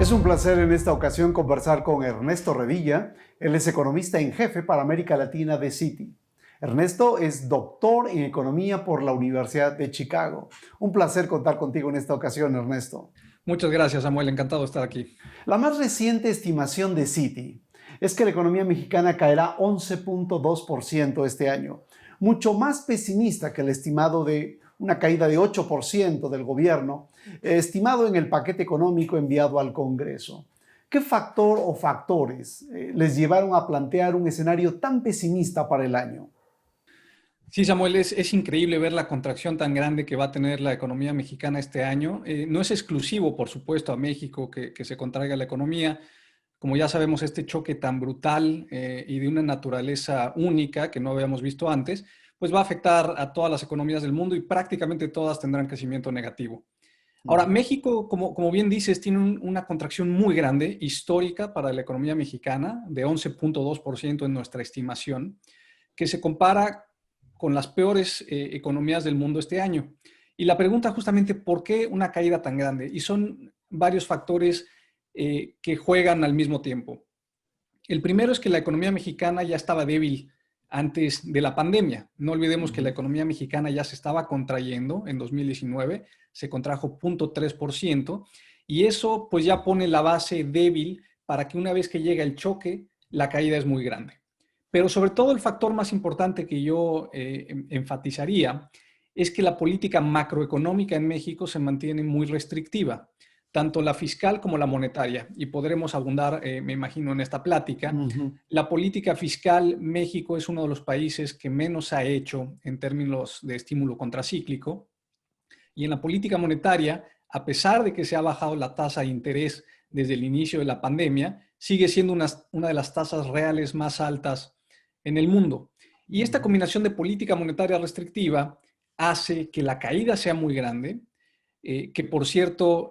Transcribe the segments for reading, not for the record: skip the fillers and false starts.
Es un placer en esta ocasión conversar con Ernesto Revilla. Él es economista en jefe para América Latina de Citi. Ernesto es doctor en economía por la Universidad de Chicago. Un placer contar contigo en esta ocasión, Ernesto. Muchas gracias, Samuel. Encantado de estar aquí. La más reciente estimación de Citi es que la economía mexicana caerá 11.2% este año, mucho más pesimista que el estimado de una caída de 8% del gobierno, estimado en el paquete económico enviado al Congreso. ¿Qué factor o factores les llevaron a plantear un escenario tan pesimista para el año? Sí, Samuel, es increíble ver la contracción tan grande que va a tener la economía mexicana este año. No es exclusivo, por supuesto, a México que se contraiga la economía. Como ya sabemos, este choque tan brutal y de una naturaleza única que no habíamos visto antes, pues va a afectar a todas las economías del mundo y prácticamente todas tendrán crecimiento negativo. Ahora, México, como bien dices, tiene una contracción muy grande, histórica para la economía mexicana, de 11.2% en nuestra estimación, que se compara con las peores economías del mundo este año. Y la pregunta justamente, ¿por qué una caída tan grande? Y son varios factores que juegan al mismo tiempo. El primero es que la economía mexicana ya estaba débil antes de la pandemia. No olvidemos que la economía mexicana ya se estaba contrayendo en 2019, se contrajo 0.3%, y eso pues ya pone la base débil para que una vez que llega el choque, la caída es muy grande. Pero sobre todo el factor más importante que yo enfatizaría es que la política macroeconómica en México se mantiene muy restrictiva, tanto la fiscal como la monetaria, y podremos abundar, me imagino, en esta plática. La política fiscal, México es uno de los países que menos ha hecho en términos de estímulo contracíclico, y en la política monetaria, a pesar de que se ha bajado la tasa de interés desde el inicio de la pandemia, sigue siendo una de las tasas reales más altas en el mundo. Y esta combinación de política monetaria restrictiva hace que la caída sea muy grande, que por cierto,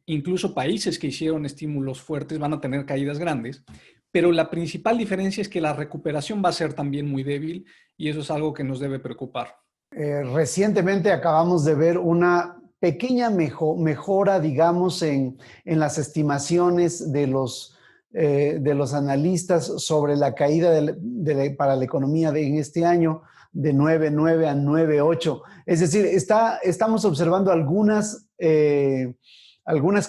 incluso países que hicieron estímulos fuertes van a tener caídas grandes, pero la principal diferencia es que la recuperación va a ser también muy débil, y eso es algo que nos debe preocupar. Recientemente acabamos de ver una pequeña mejora, digamos, en las estimaciones de los analistas sobre la caída para la economía en este año de 9.9 a 9.8. Es decir, estamos observando algunas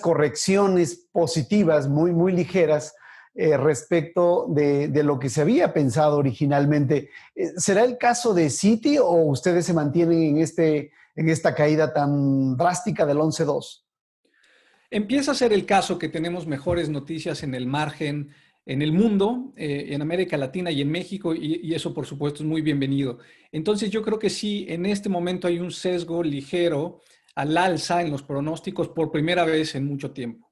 correcciones positivas muy ligeras respecto de lo que se había pensado originalmente. ¿Será el caso de Citi o ustedes se mantienen en esta caída tan drástica del 11.2? Empieza a ser el caso que tenemos mejores noticias en el margen en el mundo, en América Latina y en México, y eso por supuesto es muy bienvenido. Entonces yo creo que sí, en este momento hay un sesgo ligero al alza en los pronósticos por primera vez en mucho tiempo.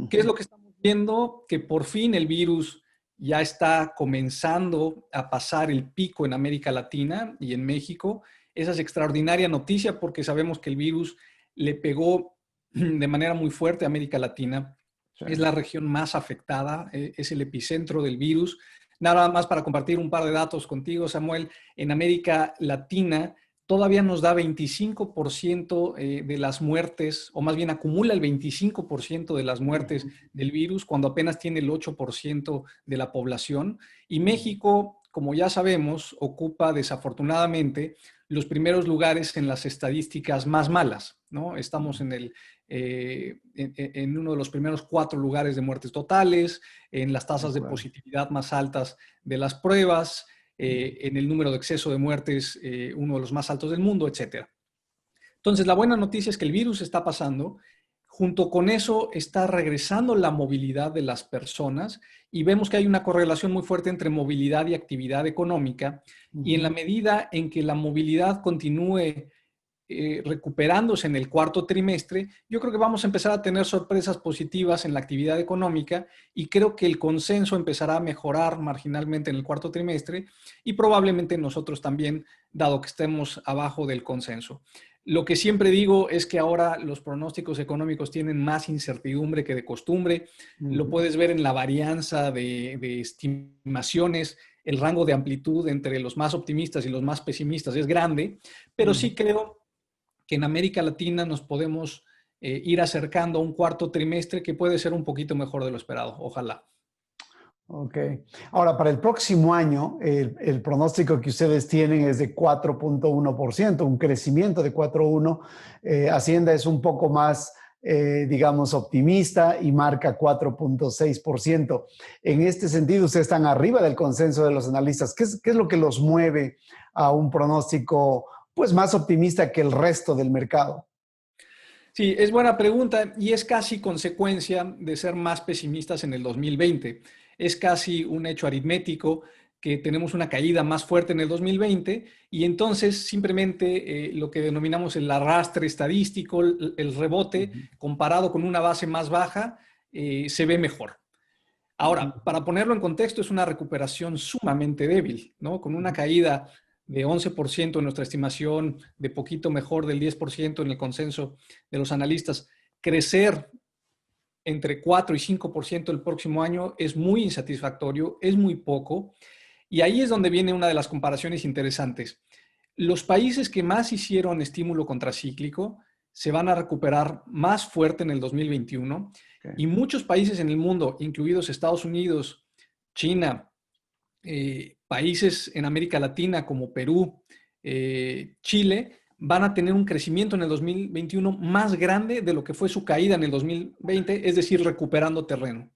¿Qué es lo que estamos viendo? Que por fin el virus ya está comenzando a pasar el pico en América Latina y en México. Esa es extraordinaria noticia porque sabemos que el virus le pegó de manera muy fuerte a América Latina. Sí. Es la región más afectada, es el epicentro del virus. Nada más para compartir un par de datos contigo, Samuel. En América Latina todavía nos da 25% de las muertes, o más bien acumula el 25% de las muertes del virus, cuando apenas tiene el 8% de la población. Y México, como ya sabemos, ocupa desafortunadamente los primeros lugares en las estadísticas más malas, ¿no? Estamos en uno de los primeros 4 lugares de muertes totales, en las tasas de positividad más altas de las pruebas, en el número de exceso de muertes, uno de los más altos del mundo, etc. Entonces, la buena noticia es que el virus está pasando. Junto con eso está regresando la movilidad de las personas, y vemos que hay una correlación muy fuerte entre movilidad y actividad económica. Y en la medida en que la movilidad continúe recuperándose en el cuarto trimestre, yo creo que vamos a empezar a tener sorpresas positivas en la actividad económica, y creo que el consenso empezará a mejorar marginalmente en el cuarto trimestre, y probablemente nosotros también, dado que estemos abajo del consenso. Lo que siempre digo es que ahora los pronósticos económicos tienen más incertidumbre que de costumbre. Lo puedes ver en la varianza de estimaciones. El rango de amplitud entre los más optimistas y los más pesimistas es grande, pero sí creo que en América Latina nos podemos ir acercando a un cuarto trimestre que puede ser un poquito mejor de lo esperado. Ojalá. Ok. Ahora, para el próximo año, el pronóstico que ustedes tienen es de 4.1%, un crecimiento de 4.1%. Hacienda es un poco más, digamos, optimista y marca 4.6%. En este sentido, ustedes están arriba del consenso de los analistas. ¿Qué es lo que los mueve a un pronóstico, pues, más optimista que el resto del mercado? Sí, es buena pregunta y es casi consecuencia de ser más pesimistas en el 2020. Es casi un hecho aritmético que tenemos una caída más fuerte en el 2020 y entonces simplemente lo que denominamos el arrastre estadístico, el rebote, comparado con una base más baja, se ve mejor. Ahora, para ponerlo en contexto, es una recuperación sumamente débil, ¿no? Con una caída de 11% en nuestra estimación, de poquito mejor del 10% en el consenso de los analistas. Crecer entre 4 y 5% el próximo año es muy insatisfactorio, es muy poco. Y ahí es donde viene una de las comparaciones interesantes. Los países que más hicieron estímulo contracíclico se van a recuperar más fuerte en el 2021 Okay. y muchos países en el mundo, incluidos Estados Unidos, China, países en América Latina como Perú, Chile, van a tener un crecimiento en el 2021 más grande de lo que fue su caída en el 2020, es decir, recuperando terreno.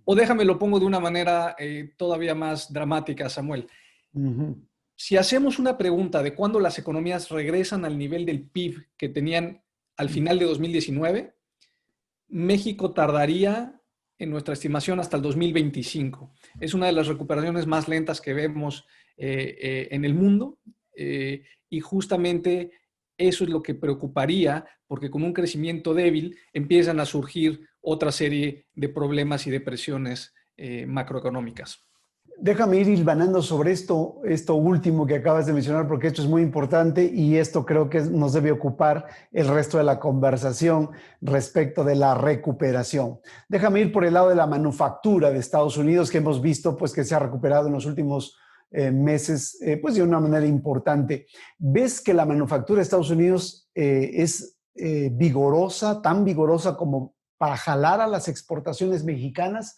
O déjame lo pongo de una manera todavía más dramática, Samuel. Si hacemos una pregunta de cuándo las economías regresan al nivel del PIB que tenían al final de 2019, México tardaría, en nuestra estimación, hasta el 2025. Es una de las recuperaciones más lentas que vemos en el mundo y justamente eso es lo que preocuparía porque con un crecimiento débil empiezan a surgir otra serie de problemas y de presiones macroeconómicas. Déjame ir hilvanando sobre esto último que acabas de mencionar, porque esto es muy importante y esto creo que nos debe ocupar el resto de la conversación respecto de la recuperación. Déjame ir por el lado de la manufactura de Estados Unidos, que hemos visto pues, que se ha recuperado en los últimos meses pues, de una manera importante. ¿Ves que la manufactura de Estados Unidos es vigorosa, tan vigorosa como para jalar a las exportaciones mexicanas?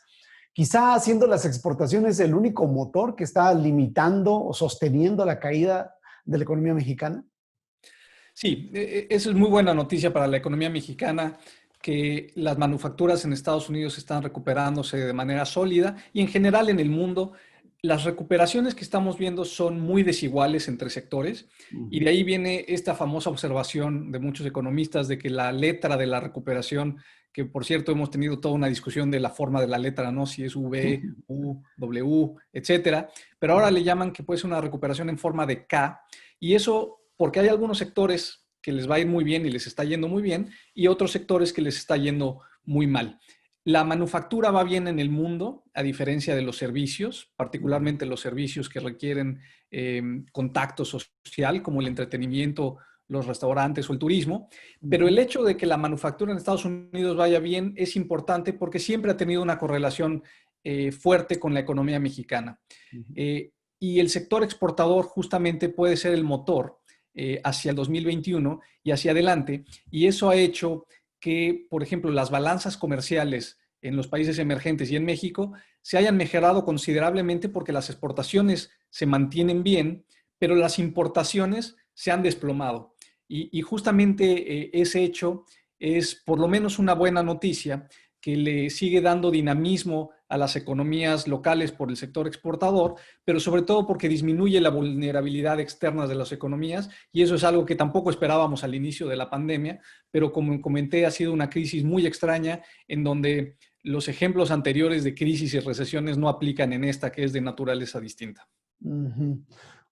Quizá haciendo las exportaciones el único motor que está limitando o sosteniendo la caída de la economía mexicana. Sí, eso es muy buena noticia para la economía mexicana, que las manufacturas en Estados Unidos están recuperándose de manera sólida y en general en el mundo. Las recuperaciones que estamos viendo son muy desiguales entre sectores y de ahí viene esta famosa observación de muchos economistas de que la letra de la recuperación, que por cierto hemos tenido toda una discusión de la forma de la letra, ¿no? Si es V, U, W, etcétera, pero ahora le llaman que puede ser una recuperación en forma de K y eso porque hay algunos sectores que les va a ir muy bien y les está yendo muy bien y otros sectores que les está yendo muy mal. La manufactura va bien en el mundo, a diferencia de los servicios, particularmente los servicios que requieren contacto social, como el entretenimiento, los restaurantes o el turismo. Pero el hecho de que la manufactura en Estados Unidos vaya bien es importante porque siempre ha tenido una correlación fuerte con la economía mexicana. Y el sector exportador justamente puede ser el motor hacia el 2021 y hacia adelante. Y eso ha hecho que, por ejemplo, las balanzas comerciales en los países emergentes y en México se hayan mejorado considerablemente porque las exportaciones se mantienen bien, pero las importaciones se han desplomado. Y justamente ese hecho es por lo menos una buena noticia que le sigue dando dinamismo a las economías locales por el sector exportador, pero sobre todo porque disminuye la vulnerabilidad externa de las economías y eso es algo que tampoco esperábamos al inicio de la pandemia, pero como comenté ha sido una crisis muy extraña en donde los ejemplos anteriores de crisis y recesiones no aplican en esta que es de naturaleza distinta.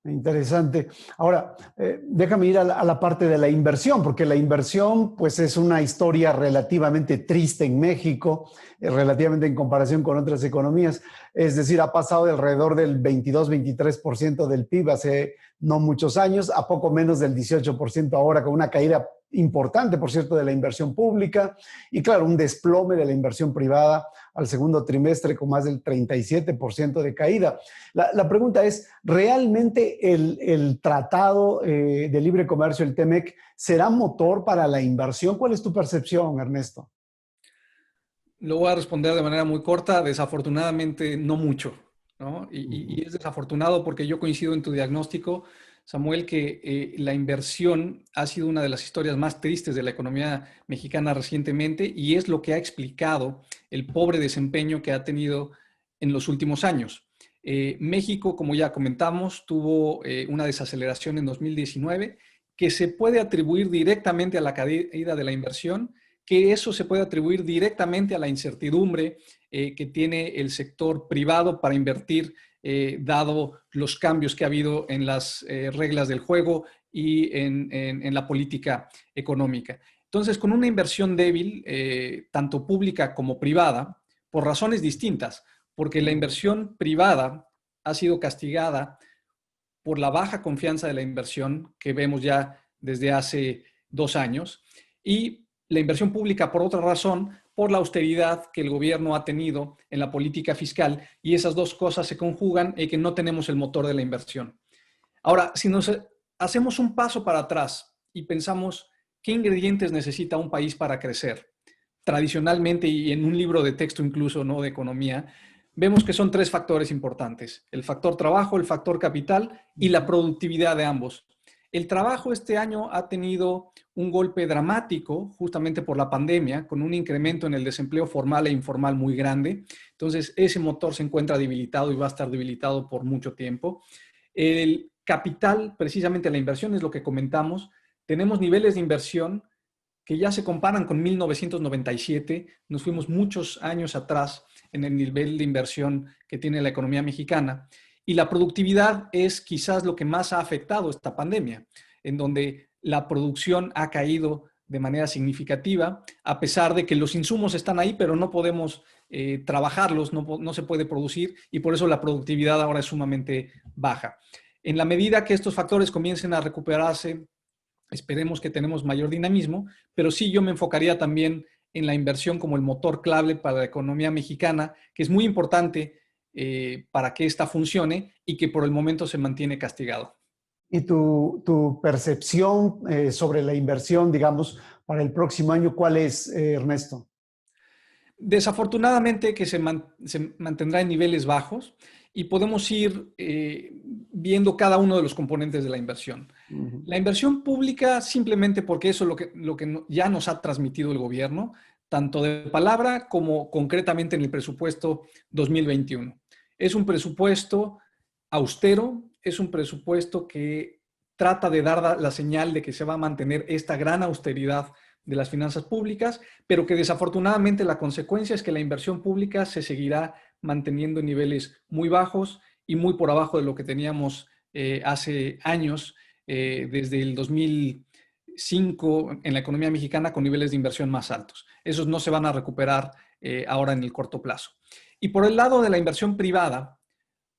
Interesante. Ahora, déjame ir a la parte de la inversión, porque la inversión pues es una historia relativamente triste en México, relativamente en comparación con otras economías. Es decir, ha pasado de alrededor del 22-23% del PIB hace no muchos años a poco menos del 18% ahora, con una caída importante, por cierto, de la inversión pública y, claro, un desplome de la inversión privada al segundo trimestre con más del 37% de caída. La pregunta es, ¿realmente el Tratado de Libre Comercio, el TEMEC, será motor para la inversión? ¿Cuál es tu percepción, Ernesto? Lo voy a responder de manera muy corta. Desafortunadamente, no mucho, ¿no? Y es desafortunado porque yo coincido en tu diagnóstico, Samuel, que la inversión ha sido una de las historias más tristes de la economía mexicana recientemente y es lo que ha explicado el pobre desempeño que ha tenido en los últimos años. México, como ya comentamos, tuvo una desaceleración en 2019 que se puede atribuir directamente a la caída de la inversión, que eso se puede atribuir directamente a la incertidumbre que tiene el sector privado para invertir, dado los cambios que ha habido en las reglas del juego y en la política económica. Entonces, con una inversión débil, tanto pública como privada, por razones distintas, porque la inversión privada ha sido castigada por la baja confianza de la inversión que vemos ya desde hace 2 años y la inversión pública por otra razón, por la austeridad que el gobierno ha tenido en la política fiscal y esas dos cosas se conjugan y que no tenemos el motor de la inversión. Ahora, si nos hacemos un paso para atrás y pensamos qué ingredientes necesita un país para crecer, tradicionalmente y en un libro de texto incluso, ¿no?, de economía, vemos que son tres factores importantes: el factor trabajo, el factor capital y la productividad de ambos. El trabajo este año ha tenido un golpe dramático justamente por la pandemia, con un incremento en el desempleo formal e informal muy grande. Entonces, ese motor se encuentra debilitado y va a estar debilitado por mucho tiempo. El capital, precisamente la inversión, es lo que comentamos. Tenemos niveles de inversión que ya se comparan con 1997. Nos fuimos muchos años atrás en el nivel de inversión que tiene la economía mexicana. Y la productividad es quizás lo que más ha afectado esta pandemia, en donde la producción ha caído de manera significativa, a pesar de que los insumos están ahí, pero no podemos trabajarlos, no se puede producir y por eso la productividad ahora es sumamente baja. En la medida que estos factores comiencen a recuperarse, esperemos que tenemos mayor dinamismo, pero sí yo me enfocaría también en la inversión como el motor clave para la economía mexicana, que es muy importante para que ésta funcione y que por el momento se mantiene castigado. ¿Y tu percepción sobre la inversión, digamos, para el próximo año, cuál es, Ernesto? Desafortunadamente que se mantendrá en niveles bajos y podemos ir viendo cada uno de los componentes de la inversión. La inversión pública, simplemente porque eso es lo que ya nos ha transmitido el gobierno, tanto de palabra como concretamente en el presupuesto 2021. Es un presupuesto austero, es un presupuesto que trata de dar la señal de que se va a mantener esta gran austeridad de las finanzas públicas, pero que desafortunadamente la consecuencia es que la inversión pública se seguirá manteniendo en niveles muy bajos y muy por abajo de lo que teníamos hace años, desde el 2005 en la economía mexicana con niveles de inversión más altos. Esos no se van a recuperar ahora en el corto plazo. Y por el lado de la inversión privada,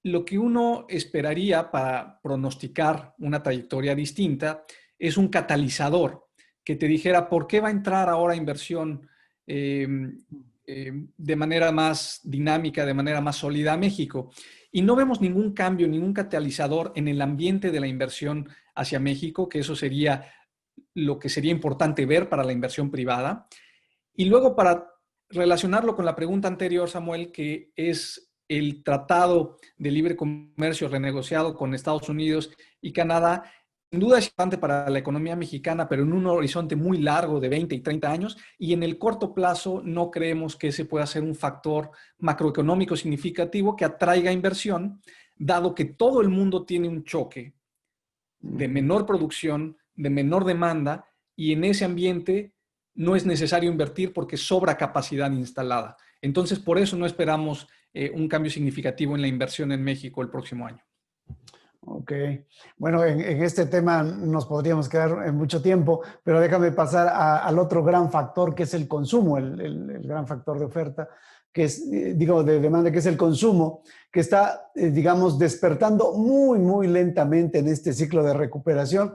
lo que uno esperaría para pronosticar una trayectoria distinta es un catalizador que te dijera por qué va a entrar ahora inversión de manera más dinámica, de manera más sólida a México. Y no vemos ningún cambio, ningún catalizador en el ambiente de la inversión hacia México, que eso sería lo que sería importante ver para la inversión privada. Y luego, para relacionarlo con la pregunta anterior, Samuel, que es el Tratado de Libre Comercio renegociado con Estados Unidos y Canadá, sin duda es importante para la economía mexicana, pero en un horizonte muy largo de 20 y 30 años, y en el corto plazo no creemos que ese pueda ser un factor macroeconómico significativo que atraiga inversión, dado que todo el mundo tiene un choque de menor producción, de menor demanda, y en ese ambiente no es necesario invertir porque sobra capacidad instalada. Entonces, por eso no esperamos un cambio significativo en la inversión en México el próximo año. Ok, bueno, en este tema nos podríamos quedar en mucho tiempo, pero déjame pasar al otro gran factor que es el consumo, el gran factor de oferta, que es, digo, de demanda, que es el consumo, que está, digamos, despertando muy, muy lentamente en este ciclo de recuperación.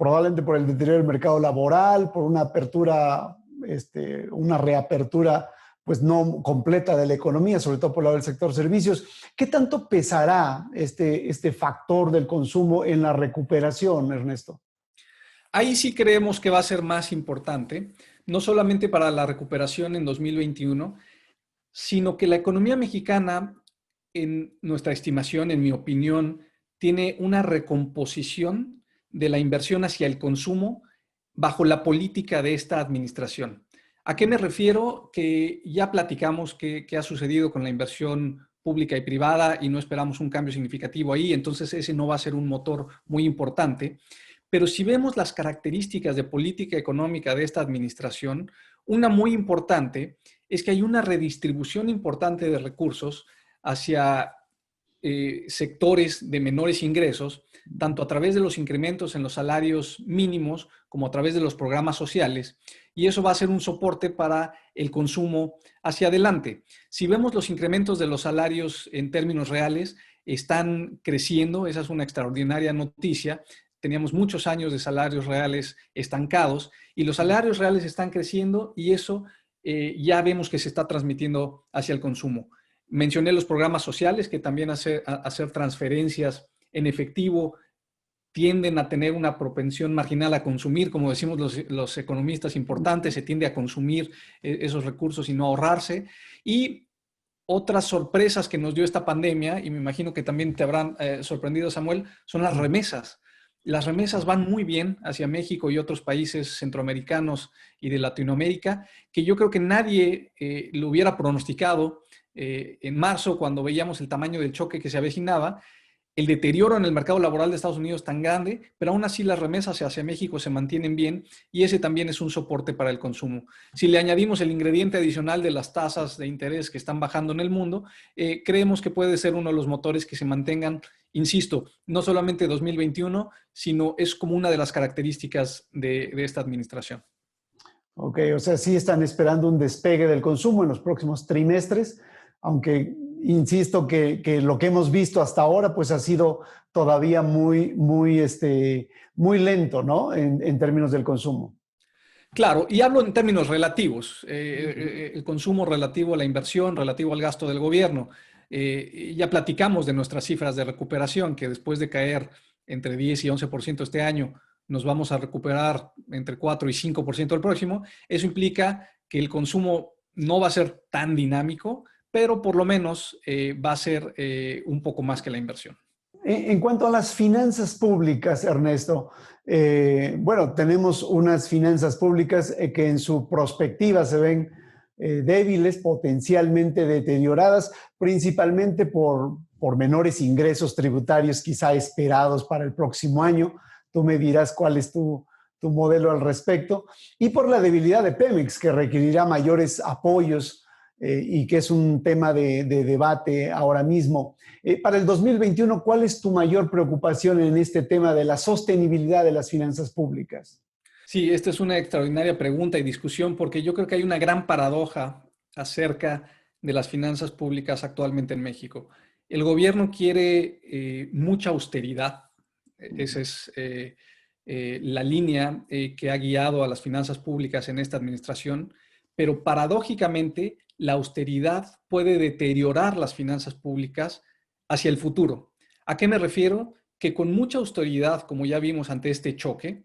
probablemente por el deterioro del mercado laboral, por una apertura, una reapertura pues no completa de la economía, sobre todo por el lado del sector servicios. ¿Qué tanto pesará este factor del consumo en la recuperación, Ernesto? Ahí sí creemos que va a ser más importante, no solamente para la recuperación en 2021, sino que la economía mexicana, en nuestra estimación, en mi opinión, tiene una recomposición de la inversión hacia el consumo bajo la política de esta administración. ¿A qué me refiero? Que ya platicamos qué ha sucedido con la inversión pública y privada y no esperamos un cambio significativo ahí, entonces ese no va a ser un motor muy importante. Pero si vemos las características de política económica de esta administración, una muy importante es que hay una redistribución importante de recursos hacia sectores de menores ingresos, tanto a través de los incrementos en los salarios mínimos como a través de los programas sociales, y eso va a ser un soporte para el consumo hacia adelante. Si vemos los incrementos de los salarios en términos reales, están creciendo, esa es una extraordinaria noticia. Teníamos muchos años de salarios reales estancados y los salarios reales están creciendo y eso ya vemos que se está transmitiendo hacia el consumo. Mencioné los programas sociales que también hacer transferencias en efectivo tienden a tener una propensión marginal a consumir, como decimos los economistas importantes, se tiende a consumir esos recursos y no ahorrarse. Y otras sorpresas que nos dio esta pandemia, y me imagino que también te habrán sorprendido, Samuel, son las remesas. Las remesas van muy bien hacia México y otros países centroamericanos y de Latinoamérica, que yo creo que nadie lo hubiera pronosticado en marzo, cuando veíamos el tamaño del choque que se avecinaba, el deterioro en el mercado laboral de Estados Unidos tan grande, pero aún así las remesas hacia México se mantienen bien y ese también es un soporte para el consumo. Si le añadimos el ingrediente adicional de las tasas de interés que están bajando en el mundo, creemos que puede ser uno de los motores que se mantengan, insisto, no solamente 2021, sino es como una de las características de esta administración. Ok, o sea, sí están esperando un despegue del consumo en los próximos trimestres, aunque insisto que lo que hemos visto hasta ahora pues ha sido todavía muy lento, ¿no? En términos del consumo. Claro, y hablo en términos relativos, el consumo relativo a la inversión, relativo al gasto del gobierno. Ya platicamos de nuestras cifras de recuperación, que después de caer entre 10 y 11% este año, nos vamos a recuperar entre 4 y 5% el próximo. Eso implica que el consumo no va a ser tan dinámico, pero por lo menos va a ser un poco más que la inversión. En cuanto a las finanzas públicas, Ernesto, bueno, tenemos unas finanzas públicas que en su prospectiva se ven débiles, potencialmente deterioradas, principalmente por menores ingresos tributarios quizá esperados para el próximo año. Tú me dirás cuál es tu modelo al respecto. Y por la debilidad de Pemex, que requerirá mayores apoyos y que es un tema de debate ahora mismo. Para el 2021, ¿cuál es tu mayor preocupación en este tema de la sostenibilidad de las finanzas públicas? Sí, esta es una extraordinaria pregunta y discusión porque yo creo que hay una gran paradoja acerca de las finanzas públicas actualmente en México. El gobierno quiere mucha austeridad. Esa es la línea que ha guiado a las finanzas públicas en esta administración, pero paradójicamente la austeridad puede deteriorar las finanzas públicas hacia el futuro. ¿A qué me refiero? Que con mucha austeridad, como ya vimos ante este choque,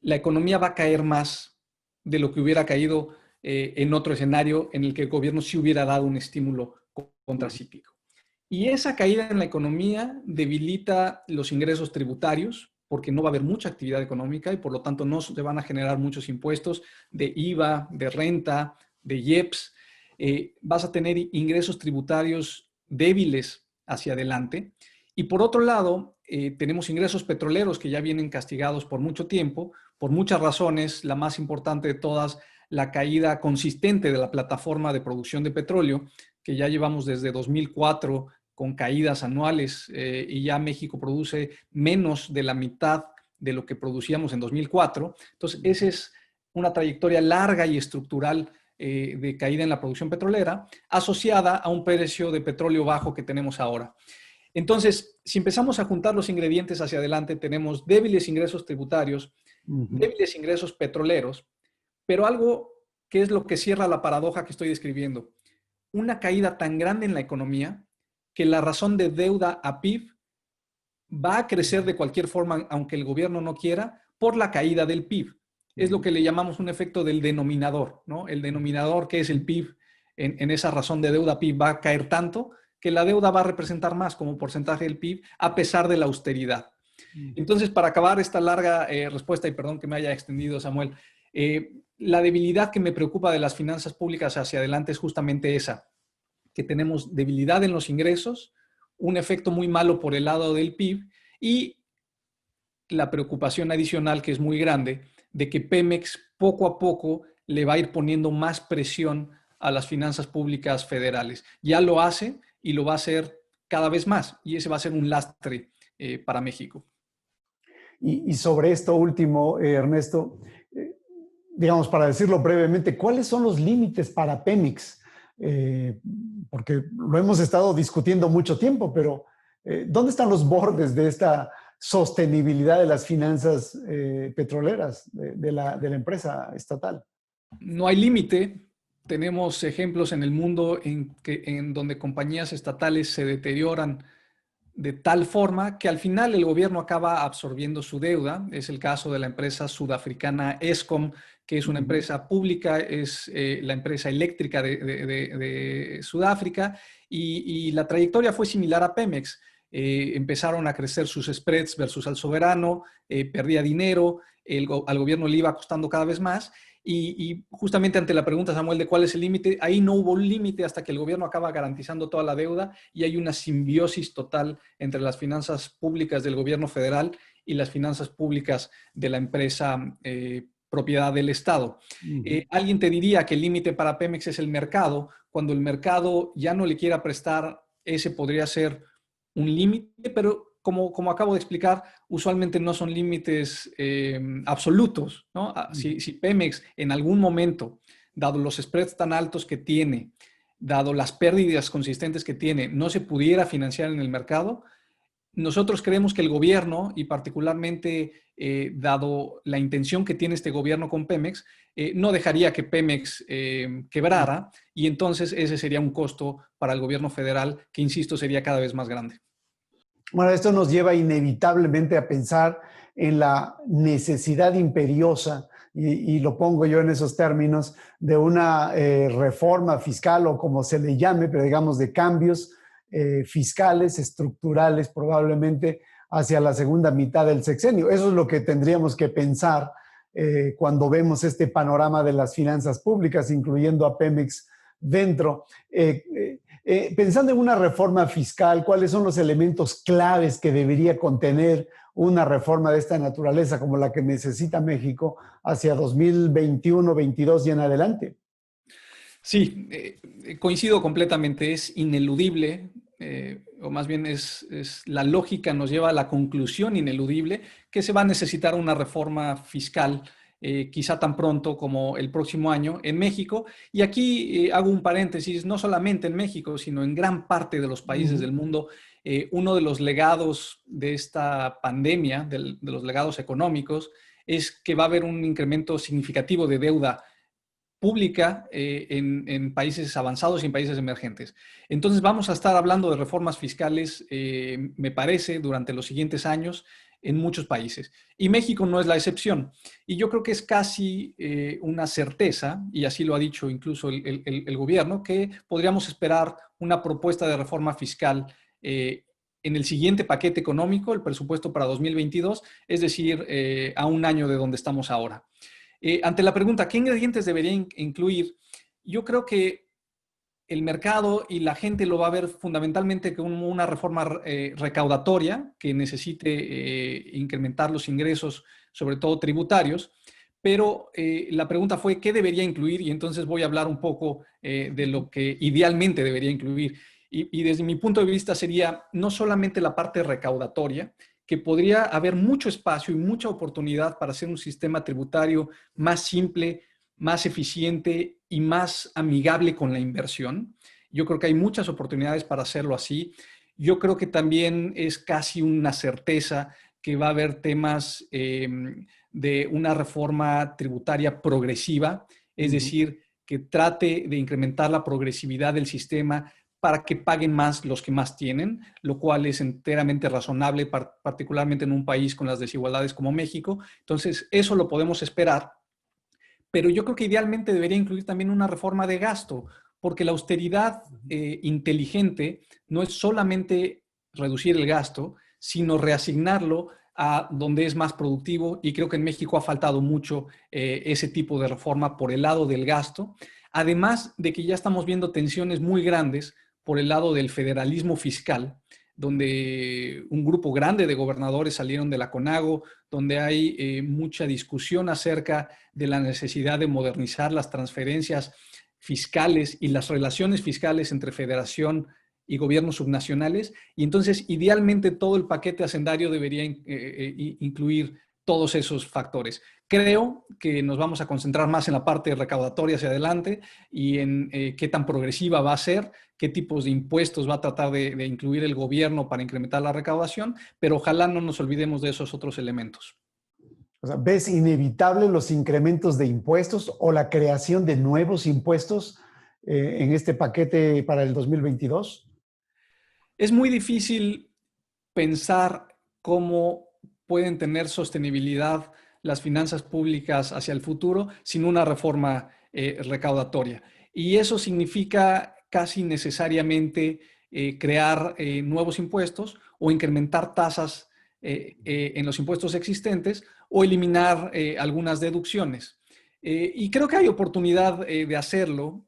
la economía va a caer más de lo que hubiera caído en otro escenario en el que el gobierno sí hubiera dado un estímulo contracíclico. Y esa caída en la economía debilita los ingresos tributarios porque no va a haber mucha actividad económica y por lo tanto no se van a generar muchos impuestos de IVA, de renta, de IEPS. Vas a tener ingresos tributarios débiles hacia adelante. Y por otro lado, tenemos ingresos petroleros que ya vienen castigados por mucho tiempo, por muchas razones, la más importante de todas, la caída consistente de la plataforma de producción de petróleo, que ya llevamos desde 2004 con caídas anuales y ya México produce menos de la mitad de lo que producíamos en 2004. Entonces, esa es una trayectoria larga y estructural de caída en la producción petrolera, asociada a un precio de petróleo bajo que tenemos ahora. Entonces, si empezamos a juntar los ingredientes hacia adelante, tenemos débiles ingresos tributarios, Ujú. débiles ingresos petroleros, pero algo que es lo que cierra la paradoja que estoy describiendo. Una caída tan grande en la economía que la razón de deuda a PIB va a crecer de cualquier forma, aunque el gobierno no quiera, por la caída del PIB. Es lo que le llamamos un efecto del denominador, ¿no? El denominador, que es el PIB, en esa razón de deuda PIB, va a caer tanto que la deuda va a representar más como porcentaje del PIB a pesar de la austeridad. Entonces, para acabar esta larga respuesta, y perdón que me haya extendido, Samuel, la debilidad que me preocupa de las finanzas públicas hacia adelante es justamente esa, que tenemos debilidad en los ingresos, un efecto muy malo por el lado del PIB y la preocupación adicional, que es muy grande, de que Pemex poco a poco le va a ir poniendo más presión a las finanzas públicas federales. Ya lo hace y lo va a hacer cada vez más, y ese va a ser un lastre para México. Y sobre esto último, Ernesto, eh, digamos, para decirlo brevemente, ¿cuáles son los límites para Pemex? Eh, Porque lo hemos estado discutiendo mucho tiempo, pero ¿dónde están los bordes de esta sostenibilidad de las finanzas petroleras de la empresa estatal? No hay límite. Tenemos ejemplos en el mundo en donde compañías estatales se deterioran de tal forma que al final el gobierno acaba absorbiendo su deuda. Es el caso de la empresa sudafricana Eskom, que es una empresa pública, es la empresa eléctrica de Sudáfrica, y la trayectoria fue similar a Pemex. Empezaron a crecer sus spreads versus al soberano, perdía dinero, al gobierno le iba costando cada vez más. Y justamente ante la pregunta, Samuel, de cuál es el límite, ahí no hubo un límite hasta que el gobierno acaba garantizando toda la deuda y hay una simbiosis total entre las finanzas públicas del gobierno federal y las finanzas públicas de la empresa propiedad del Estado. Alguien te diría que el límite para Pemex es el mercado. Cuando el mercado ya no le quiera prestar, ese podría ser un límite, pero como acabo de explicar, usualmente no son límites absolutos, ¿no? Si Pemex en algún momento, dado los spreads tan altos que tiene, dado las pérdidas consistentes que tiene, no se pudiera financiar en el mercado, nosotros creemos que el gobierno, y particularmente dado la intención que tiene este gobierno con Pemex, no dejaría que Pemex quebrara, y entonces ese sería un costo para el gobierno federal que, insisto, sería cada vez más grande. Bueno, esto nos lleva inevitablemente a pensar en la necesidad imperiosa, y lo pongo yo en esos términos, de una reforma fiscal o como se le llame, pero digamos de cambios fiscales, estructurales, probablemente hacia la segunda mitad del sexenio. Eso es lo que tendríamos que pensar cuando vemos este panorama de las finanzas públicas, incluyendo a Pemex dentro. Pensando en una reforma fiscal, ¿cuáles son los elementos claves que debería contener una reforma de esta naturaleza como la que necesita México hacia 2021, 22 y en adelante? Sí, coincido completamente, es ineludible, o más bien la lógica nos lleva a la conclusión ineludible que se va a necesitar una reforma fiscal, quizá tan pronto como el próximo año en México. Y aquí hago un paréntesis, no solamente en México, sino en gran parte de los países del mundo. Uno de los legados de esta pandemia, de los legados económicos, es que va a haber un incremento significativo de deuda pública en países avanzados y en países emergentes. Entonces vamos a estar hablando de reformas fiscales, me parece, durante los siguientes años en muchos países. Y México no es la excepción. Y yo creo que es casi una certeza, y así lo ha dicho incluso el gobierno, que podríamos esperar una propuesta de reforma fiscal en el siguiente paquete económico, el presupuesto para 2022, es decir, a un año de donde estamos ahora. Ante la pregunta, ¿qué ingredientes debería incluir? Yo creo que el mercado y la gente lo va a ver fundamentalmente como una reforma recaudatoria que necesite incrementar los ingresos, sobre todo tributarios. Pero la pregunta fue, ¿qué debería incluir? Y entonces voy a hablar un poco de lo que idealmente debería incluir. Y desde mi punto de vista sería no solamente la parte recaudatoria, que podría haber mucho espacio y mucha oportunidad para hacer un sistema tributario más simple, más eficiente y más amigable con la inversión. Yo creo que hay muchas oportunidades para hacerlo así. Yo creo que también es casi una certeza que va a haber temas de una reforma tributaria progresiva, es Ujú. decir, que trate de incrementar la progresividad del sistema para que paguen más los que más tienen, lo cual es enteramente razonable, particularmente en un país con las desigualdades como México. Entonces, eso lo podemos esperar, pero yo creo que idealmente debería incluir también una reforma de gasto, porque la austeridad inteligente no es solamente reducir el gasto, sino reasignarlo a donde es más productivo, y creo que en México ha faltado mucho ese tipo de reforma por el lado del gasto, además de que ya estamos viendo tensiones muy grandes por el lado del federalismo fiscal, donde un grupo grande de gobernadores salieron de la CONAGO, donde hay mucha discusión acerca de la necesidad de modernizar las transferencias fiscales y las relaciones fiscales entre federación y gobiernos subnacionales. Y entonces, idealmente, todo el paquete hacendario debería incluir todos esos factores. Creo que nos vamos a concentrar más en la parte recaudatoria hacia adelante y en qué tan progresiva va a ser, qué tipos de impuestos va a tratar de incluir el gobierno para incrementar la recaudación, pero ojalá no nos olvidemos de esos otros elementos. O sea, ¿ves inevitable los incrementos de impuestos o la creación de nuevos impuestos en este paquete para el 2022? Es muy difícil pensar cómo pueden tener sostenibilidad las finanzas públicas hacia el futuro sin una reforma recaudatoria. Y eso significa casi necesariamente crear nuevos impuestos o incrementar tasas en los impuestos existentes o eliminar algunas deducciones. Y creo que hay oportunidad de hacerlo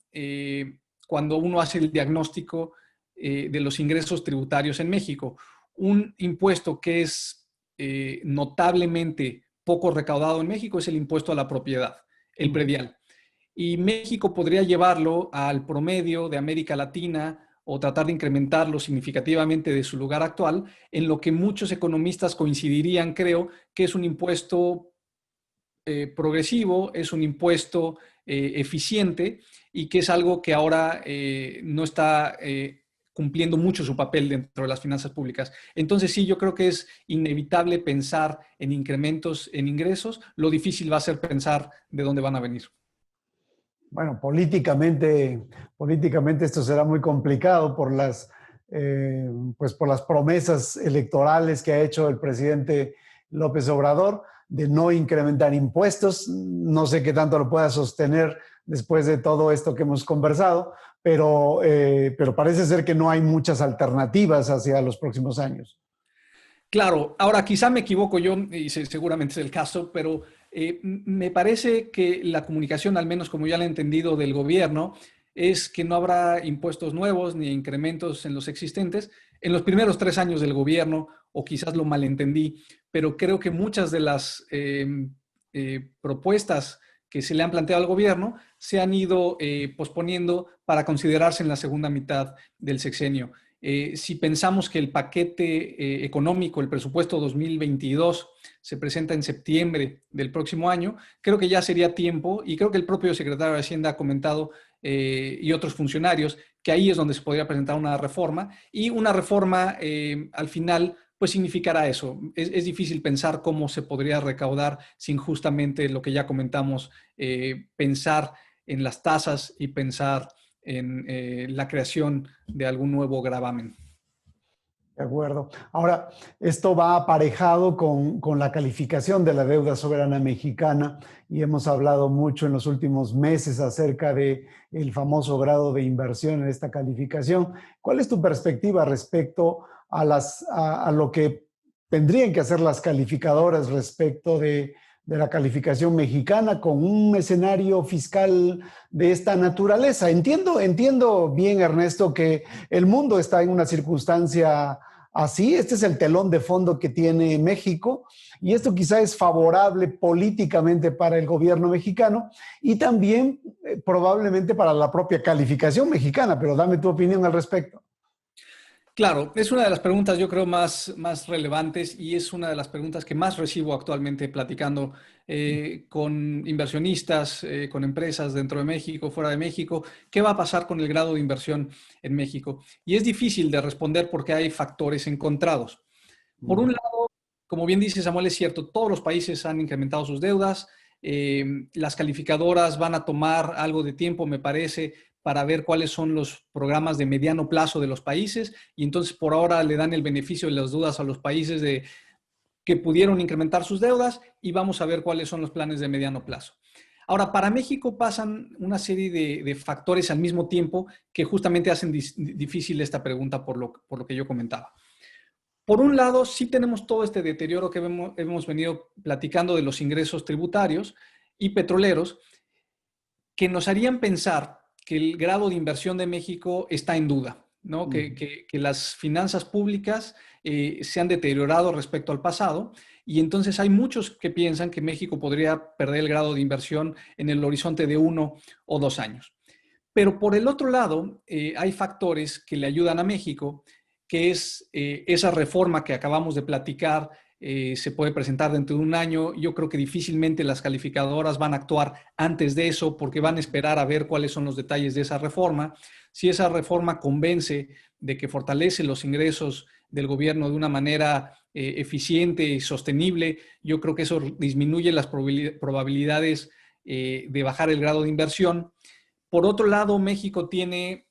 cuando uno hace el diagnóstico de los ingresos tributarios en México. Un impuesto que es notablemente poco recaudado en México es el impuesto a la propiedad, el predial. Y México podría llevarlo al promedio de América Latina o tratar de incrementarlo significativamente de su lugar actual, en lo que muchos economistas coincidirían, creo, que es un impuesto progresivo, es un impuesto eficiente y que es algo que ahora no está cumpliendo mucho su papel dentro de las finanzas públicas. Entonces sí, yo creo que es inevitable pensar en incrementos en ingresos. Lo difícil va a ser pensar de dónde van a venir. Bueno, políticamente esto será muy complicado por pues por las promesas electorales que ha hecho el presidente López Obrador de no incrementar impuestos. No sé qué tanto lo pueda sostener después de todo esto que hemos conversado, pero parece ser que no hay muchas alternativas hacia los próximos años. Claro, ahora quizá me equivoco yo, y seguramente es el caso, pero me parece que la comunicación, al menos como ya la he entendido del gobierno, es que no habrá impuestos nuevos ni incrementos en los existentes en los primeros 3 años del gobierno, o quizás lo malentendí, pero creo que muchas de las propuestas que se le han planteado al gobierno se han ido posponiendo para considerarse en la segunda mitad del sexenio. Si pensamos que el paquete económico, el presupuesto 2022, se presenta en septiembre del próximo año, creo que ya sería tiempo, y creo que el propio secretario de Hacienda ha comentado y otros funcionarios que ahí es donde se podría presentar una reforma, y una reforma al final pues significará eso. Es difícil pensar cómo se podría recaudar sin justamente lo que ya comentamos, pensar en las tasas y pensar en la creación de algún nuevo gravamen. De acuerdo. Ahora, esto va aparejado con la calificación de la deuda soberana mexicana y hemos hablado mucho en los últimos meses acerca de el famoso grado de inversión en esta calificación. ¿Cuál es tu perspectiva respecto a lo que tendrían que hacer las calificadoras respecto de la calificación mexicana con un escenario fiscal de esta naturaleza? Entiendo bien, Ernesto, que el mundo está en una circunstancia así. Este es el telón de fondo que tiene México y esto quizá es favorable políticamente para el gobierno mexicano y también probablemente para la propia calificación mexicana, pero dame tu opinión al respecto. Claro, es una de las preguntas yo creo más relevantes, y es una de las preguntas que más recibo actualmente platicando con inversionistas, con empresas dentro de México, fuera de México. ¿Qué va a pasar con el grado de inversión en México? Y es difícil de responder porque hay factores encontrados. Por un lado, como bien dice Samuel, es cierto, todos los países han incrementado sus deudas. Las calificadoras van a tomar algo de tiempo, me parece, para ver cuáles son los programas de mediano plazo de los países, y entonces por ahora le dan el beneficio de las dudas a los países que pudieron incrementar sus deudas, y vamos a ver cuáles son los planes de mediano plazo. Ahora, para México pasan una serie de factores al mismo tiempo que justamente hacen difícil esta pregunta por lo que yo comentaba. Por un lado, sí tenemos todo este deterioro que hemos venido platicando de los ingresos tributarios y petroleros, que nos harían pensar que el grado de inversión de México está en duda, ¿no? Que las finanzas públicas se han deteriorado respecto al pasado, y entonces hay muchos que piensan que México podría perder el grado de inversión en el horizonte de 1 o 2 años. Pero por el otro lado, hay factores que le ayudan a México, que es esa reforma que acabamos de platicar. Se puede presentar dentro de un año. Yo creo que difícilmente las calificadoras van a actuar antes de eso, porque van a esperar a ver cuáles son los detalles de esa reforma. Si esa reforma convence de que fortalece los ingresos del gobierno de una manera eficiente y sostenible, yo creo que eso disminuye las probabilidades de bajar el grado de inversión. Por otro lado, México tiene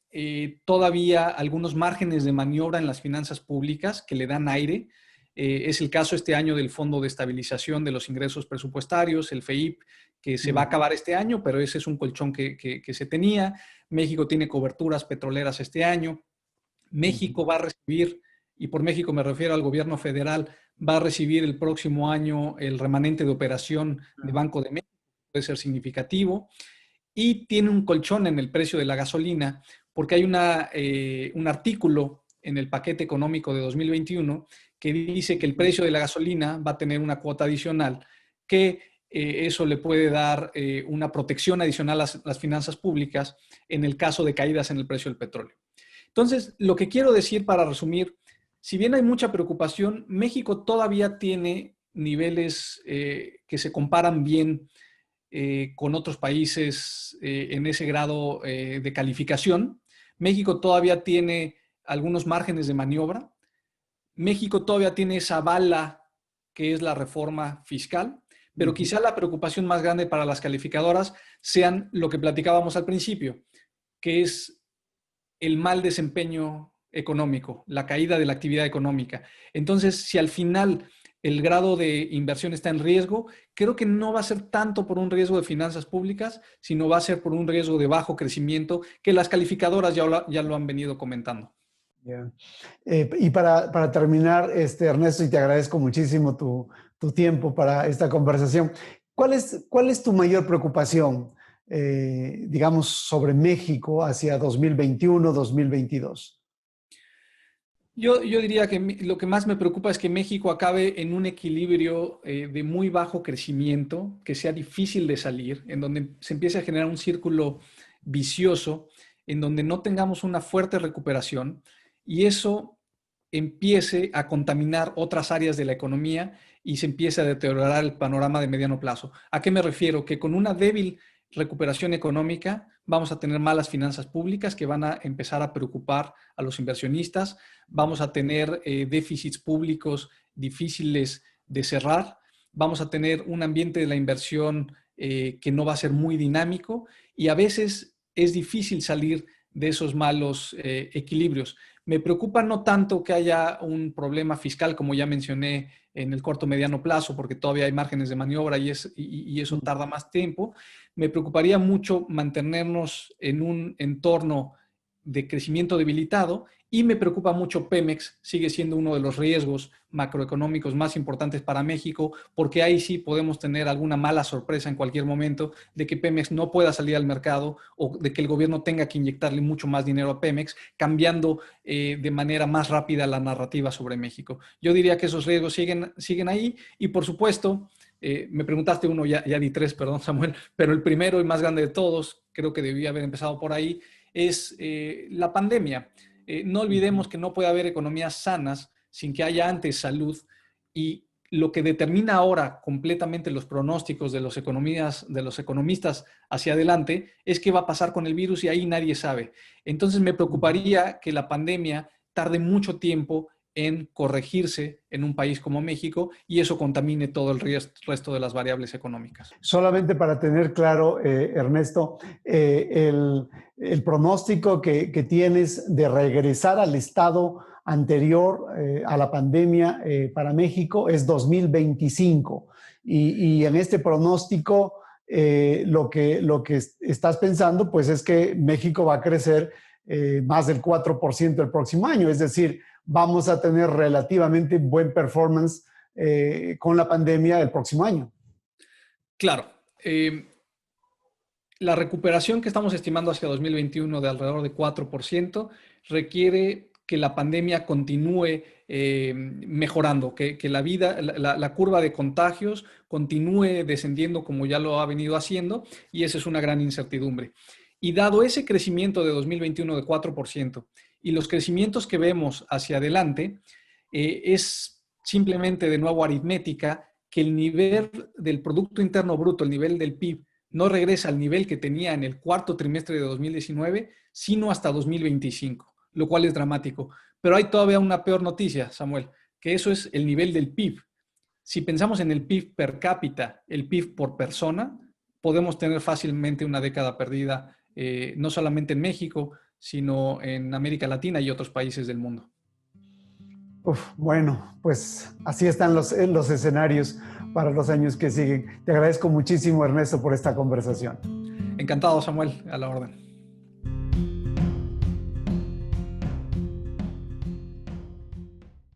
todavía algunos márgenes de maniobra en las finanzas públicas que le dan aire. Es el caso este año del Fondo de Estabilización de los Ingresos Presupuestarios, el FEIP, que se va a acabar este año, pero ese es un colchón que se tenía. México tiene coberturas petroleras este año. México va a recibir, y por México me refiero al gobierno federal, va a recibir el próximo año el remanente de operación de Banco de México, puede ser significativo, y tiene un colchón en el precio de la gasolina, porque hay un artículo en el paquete económico de 2021 que dice que el precio de la gasolina va a tener una cuota adicional, que eso le puede dar una protección adicional a las finanzas públicas en el caso de caídas en el precio del petróleo. Entonces, lo que quiero decir para resumir, si bien hay mucha preocupación, México todavía tiene niveles que se comparan bien con otros países en ese grado de calificación. México todavía tiene algunos márgenes de maniobra. México todavía tiene esa bala que es la reforma fiscal, pero quizá la preocupación más grande para las calificadoras sean lo que platicábamos al principio, que es el mal desempeño económico, la caída de la actividad económica. Entonces, si al final el grado de inversión está en riesgo, creo que no va a ser tanto por un riesgo de finanzas públicas, sino va a ser por un riesgo de bajo crecimiento, que las calificadoras ya lo han venido comentando. Yeah. Y para terminar, Ernesto, y te agradezco muchísimo tu tiempo para esta conversación, ¿cuál es tu mayor preocupación, digamos, sobre México hacia 2021, 2022? Yo diría que lo que más me preocupa es que México acabe en un equilibrio de muy bajo crecimiento, que sea difícil de salir, en donde se empiece a generar un círculo vicioso, en donde no tengamos una fuerte recuperación, y eso empiece a contaminar otras áreas de la economía y se empiece a deteriorar el panorama de mediano plazo. ¿A qué me refiero? Que con una débil recuperación económica vamos a tener malas finanzas públicas que van a empezar a preocupar a los inversionistas. Vamos a tener déficits públicos difíciles de cerrar. Vamos a tener un ambiente de la inversión que no va a ser muy dinámico, y a veces es difícil salir de esos malos equilibrios. Me preocupa no tanto que haya un problema fiscal, como ya mencioné, en el corto mediano plazo, porque todavía hay márgenes de maniobra y eso tarda más tiempo. Me preocuparía mucho mantenernos en un entorno de crecimiento debilitado, y me preocupa mucho Pemex. Sigue siendo uno de los riesgos macroeconómicos más importantes para México, porque ahí sí podemos tener alguna mala sorpresa en cualquier momento de que Pemex no pueda salir al mercado, o de que el gobierno tenga que inyectarle mucho más dinero a Pemex, cambiando de manera más rápida la narrativa sobre México. Yo diría que esos riesgos siguen ahí, y por supuesto, me preguntaste uno, ya di tres, perdón Samuel, pero el primero y más grande de todos, creo que debía haber empezado por ahí, es la pandemia. No olvidemos que no puede haber economías sanas sin que haya antes salud, y lo que determina ahora completamente los pronósticos de los economistas hacia adelante es qué va a pasar con el virus, y ahí nadie sabe. Entonces me preocuparía que la pandemia tarde mucho tiempo en corregirse en un país como México y eso contamine todo el resto de las variables económicas. Solamente para tener claro, Ernesto, el pronóstico que tienes de regresar al estado anterior a la pandemia para México es 2025. Y en este pronóstico, lo que estás pensando, pues es que México va a crecer más del 4% el próximo año. Es decir, vamos a tener relativamente buen performance con la pandemia el próximo año. Claro. La recuperación que estamos estimando hacia 2021 de alrededor de 4% requiere que la pandemia continúe mejorando, que la curva de contagios continúe descendiendo como ya lo ha venido haciendo, y esa es una gran incertidumbre. Y dado ese crecimiento de 2021 de 4% y los crecimientos que vemos hacia adelante, es simplemente de nuevo aritmética que el nivel del Producto Interno Bruto, el nivel del PIB, no regresa al nivel que tenía en el cuarto trimestre de 2019, sino hasta 2025, lo cual es dramático. Pero hay todavía una peor noticia, Samuel, que eso es el nivel del PIB. Si pensamos en el PIB per cápita, el PIB por persona, podemos tener fácilmente una década perdida, no solamente en México, sino en América Latina y otros países del mundo. Bueno, pues así están los escenarios para los años que siguen. Te agradezco muchísimo, Ernesto, por esta conversación. Encantado, Samuel, a la orden.